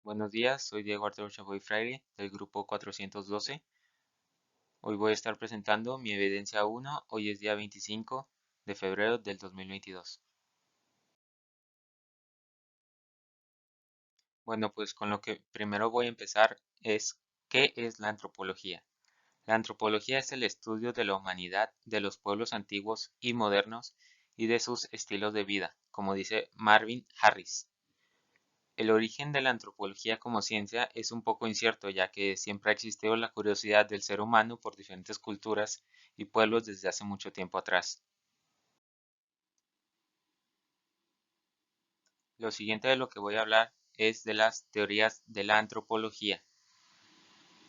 Buenos días, soy Diego Arturo Chapoy Freire del grupo 412. Hoy voy a estar presentando mi evidencia 1. Hoy es día 25 de febrero del 2022. Bueno, pues con lo que primero voy a empezar es ¿qué es la antropología? La antropología es el estudio de la humanidad, de los pueblos antiguos y modernos y de sus estilos de vida, como dice Marvin Harris. El origen de la antropología como ciencia es un poco incierto, ya que siempre ha existido la curiosidad del ser humano por diferentes culturas y pueblos desde hace mucho tiempo atrás. Lo siguiente de lo que voy a hablar es de las teorías de la antropología.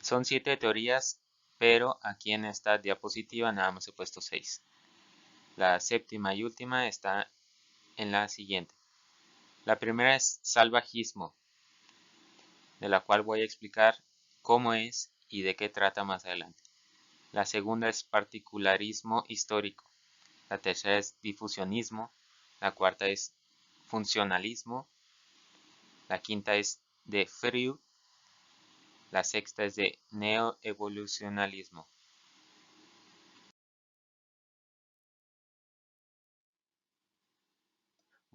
Son 7 teorías, pero aquí en esta diapositiva nada más he puesto 6. La séptima y última está en la siguiente. La primera es salvajismo, de la cual voy a explicar cómo es y de qué trata más adelante. La segunda es particularismo histórico. La tercera es difusionismo. La cuarta es funcionalismo. La quinta es de Freud. La sexta es de neoevolucionalismo.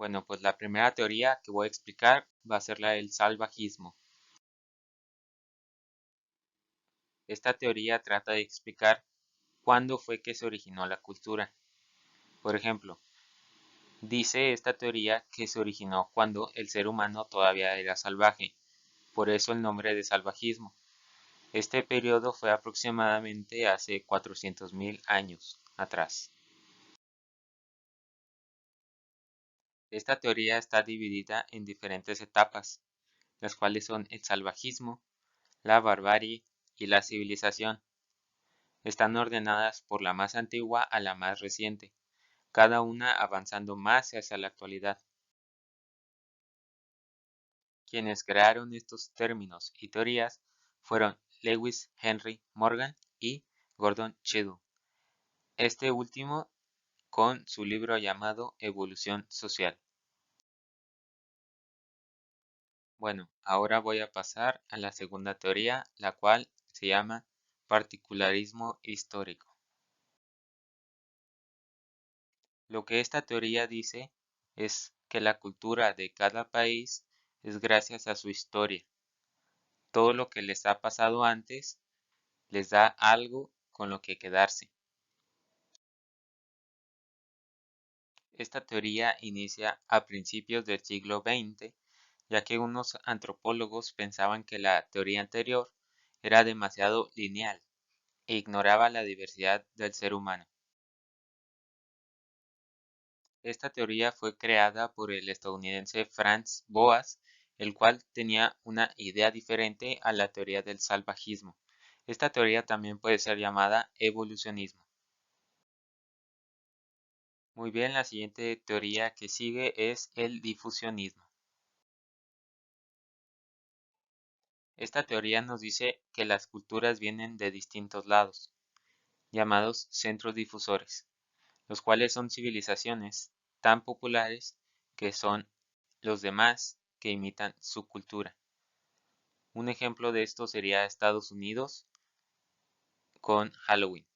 Bueno, pues la primera teoría que voy a explicar va a ser la del salvajismo. Esta teoría trata de explicar cuándo fue que se originó la cultura. Por ejemplo, dice esta teoría que se originó cuando el ser humano todavía era salvaje, por eso el nombre de salvajismo. Este periodo fue aproximadamente hace 400.000 años atrás. Esta teoría está dividida en diferentes etapas, las cuales son el salvajismo, la barbarie y la civilización. Están ordenadas por la más antigua a la más reciente, cada una avanzando más hacia la actualidad. Quienes crearon estos términos y teorías fueron Lewis Henry Morgan y Gordon Cheddu. Este último con su libro llamado Evolución Social. Bueno, ahora voy a pasar a la segunda teoría, la cual se llama particularismo histórico. Lo que esta teoría dice es que la cultura de cada país es gracias a su historia. Todo lo que les ha pasado antes les da algo con lo que quedarse. Esta teoría inicia a principios del siglo XX, ya que unos antropólogos pensaban que la teoría anterior era demasiado lineal e ignoraba la diversidad del ser humano. Esta teoría fue creada por el estadounidense Franz Boas, el cual tenía una idea diferente a la teoría del salvajismo. Esta teoría también puede ser llamada evolucionismo. Muy bien, la siguiente teoría que sigue es el difusionismo. Esta teoría nos dice que las culturas vienen de distintos lados, llamados centros difusores, los cuales son civilizaciones tan populares que son los demás que imitan su cultura. Un ejemplo de esto sería Estados Unidos con Halloween.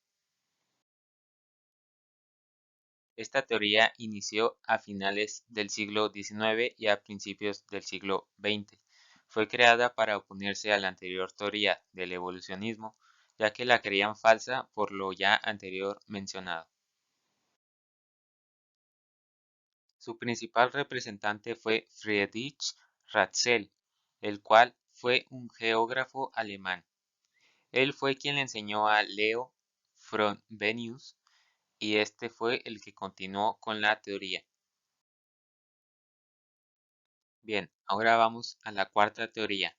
Esta teoría inició a finales del siglo XIX y a principios del siglo XX. Fue creada para oponerse a la anterior teoría del evolucionismo, ya que la creían falsa por lo ya anterior mencionado. Su principal representante fue Friedrich Ratzel, el cual fue un geógrafo alemán. Él fue quien le enseñó a Leo Frobenius y este fue el que continuó con la teoría. Bien, ahora vamos a la cuarta teoría,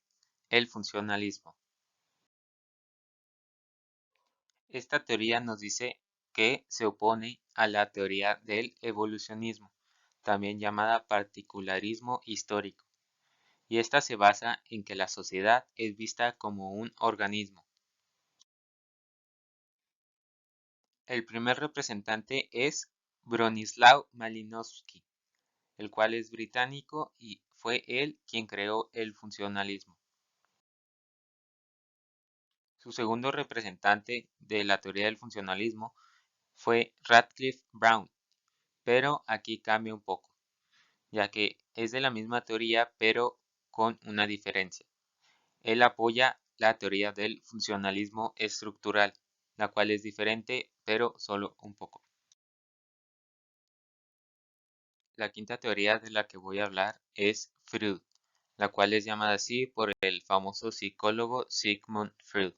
el funcionalismo. Esta teoría nos dice que se opone a la teoría del evolucionismo, también llamada particularismo histórico, y esta se basa en que la sociedad es vista como un organismo. El primer representante es Bronislaw Malinowski, el cual es británico y fue él quien creó el funcionalismo. Su segundo representante de la teoría del funcionalismo fue Radcliffe Brown, pero aquí cambia un poco, ya que es de la misma teoría pero con una diferencia. Él apoya la teoría del funcionalismo estructural, la cual es diferente pero solo un poco. La quinta teoría de la que voy a hablar es Freud, la cual es llamada así por el famoso psicólogo Sigmund Freud.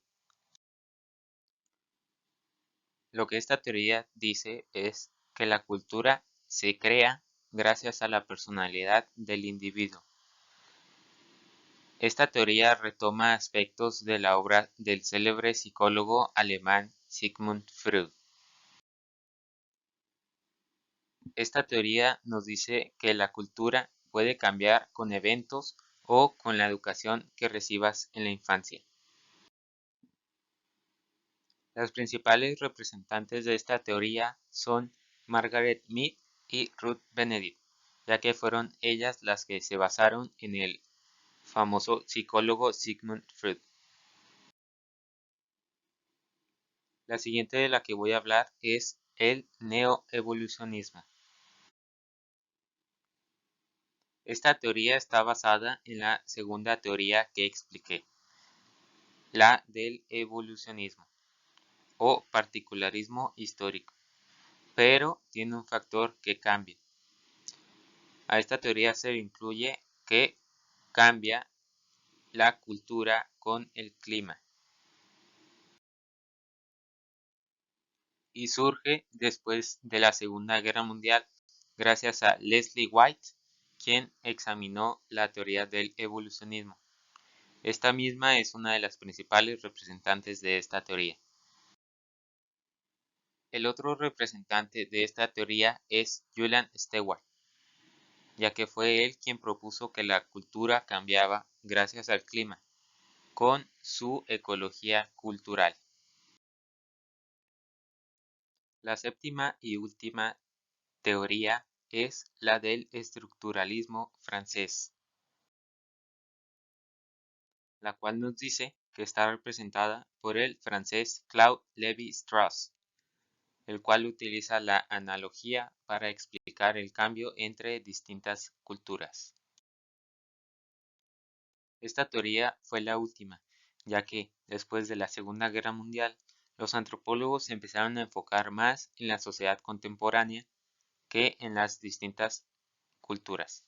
Lo que esta teoría dice es que la cultura se crea gracias a la personalidad del individuo. Esta teoría retoma aspectos de la obra del célebre psicólogo alemán Sigmund Freud. Esta teoría nos dice que la cultura puede cambiar con eventos o con la educación que recibas en la infancia. Las principales representantes de esta teoría son Margaret Mead y Ruth Benedict, ya que fueron ellas las que se basaron en el famoso psicólogo Sigmund Freud. La siguiente de la que voy a hablar es el neoevolucionismo. Esta teoría está basada en la segunda teoría que expliqué, la del evolucionismo o particularismo histórico, pero tiene un factor que cambia. A esta teoría se le incluye que cambia la cultura con el clima y surge después de la Segunda Guerra Mundial gracias a Leslie White, quien examinó la teoría del evolucionismo. Esta misma es una de las principales representantes de esta teoría. El otro representante de esta teoría es Julian Stewart, ya que fue él quien propuso que la cultura cambiaba gracias al clima, con su ecología cultural. La séptima y última teoría es la del estructuralismo francés, la cual nos dice que está representada por el francés Claude Lévi-Strauss, el cual utiliza la analogía para explicar el cambio entre distintas culturas. Esta teoría fue la última, ya que, después de la Segunda Guerra Mundial, los antropólogos se empezaron a enfocar más en la sociedad contemporánea que en las distintas culturas.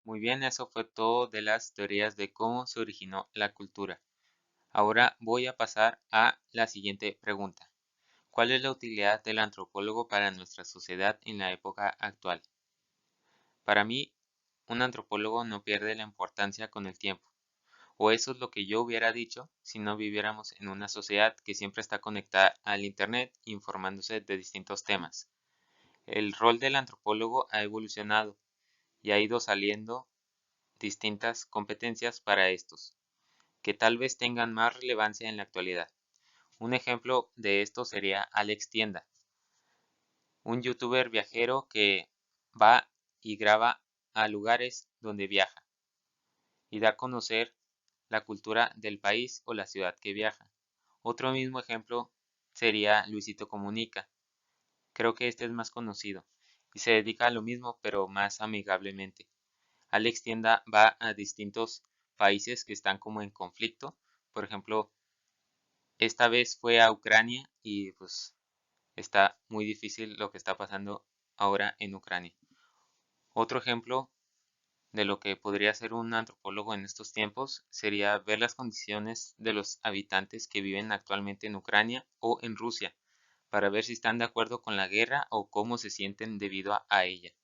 Muy bien, eso fue todo de las teorías de cómo se originó la cultura. Ahora voy a pasar a la siguiente pregunta. ¿Cuál es la utilidad del antropólogo para nuestra sociedad en la época actual? Para mí, un antropólogo no pierde la importancia con el tiempo, o eso es lo que yo hubiera dicho si no viviéramos en una sociedad que siempre está conectada al Internet informándose de distintos temas. El rol del antropólogo ha evolucionado y ha ido saliendo distintas competencias para estos, que tal vez tengan más relevancia en la actualidad. Un ejemplo de esto sería Alex Tienda, un youtuber viajero que va y graba a lugares donde viaja y da a conocer la cultura del país o la ciudad que viaja. Otro mismo ejemplo sería Luisito Comunica. Creo que este es más conocido y se dedica a lo mismo pero más amigablemente. Alex Tienda va a distintos países que están como en conflicto. Por ejemplo, esta vez fue a Ucrania y pues está muy difícil lo que está pasando ahora en Ucrania. Otro ejemplo de lo que podría ser un antropólogo en estos tiempos sería ver las condiciones de los habitantes que viven actualmente en Ucrania o en Rusia, para ver si están de acuerdo con la guerra o cómo se sienten debido a ella.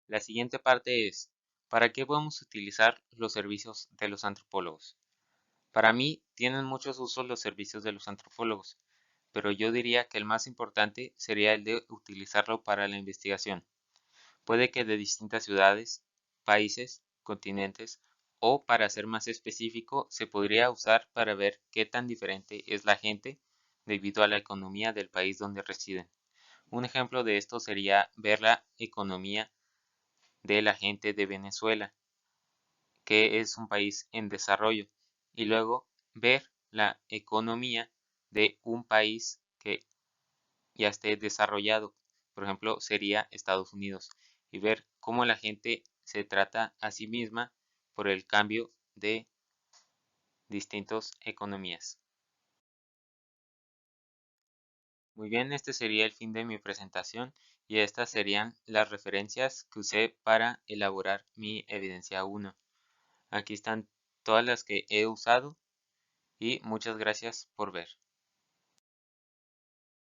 La siguiente parte es, ¿para qué podemos utilizar los servicios de los antropólogos? Para mí, tienen muchos usos los servicios de los antropólogos, pero yo diría que el más importante sería el de utilizarlo para la investigación. Puede que de distintas ciudades, países, continentes, o para ser más específico, se podría usar para ver qué tan diferente es la gente debido a la economía del país donde residen. Un ejemplo de esto sería ver la economía de la gente de Venezuela que es un país en desarrollo y luego ver la economía de un país que ya esté desarrollado. Por ejemplo, sería Estados Unidos y ver cómo la gente se trata a sí misma por el cambio de distintas economías. Muy bien, este sería el fin de mi presentación y estas serían las referencias que usé para elaborar mi evidencia 1. Aquí están todas las que he usado y muchas gracias por ver.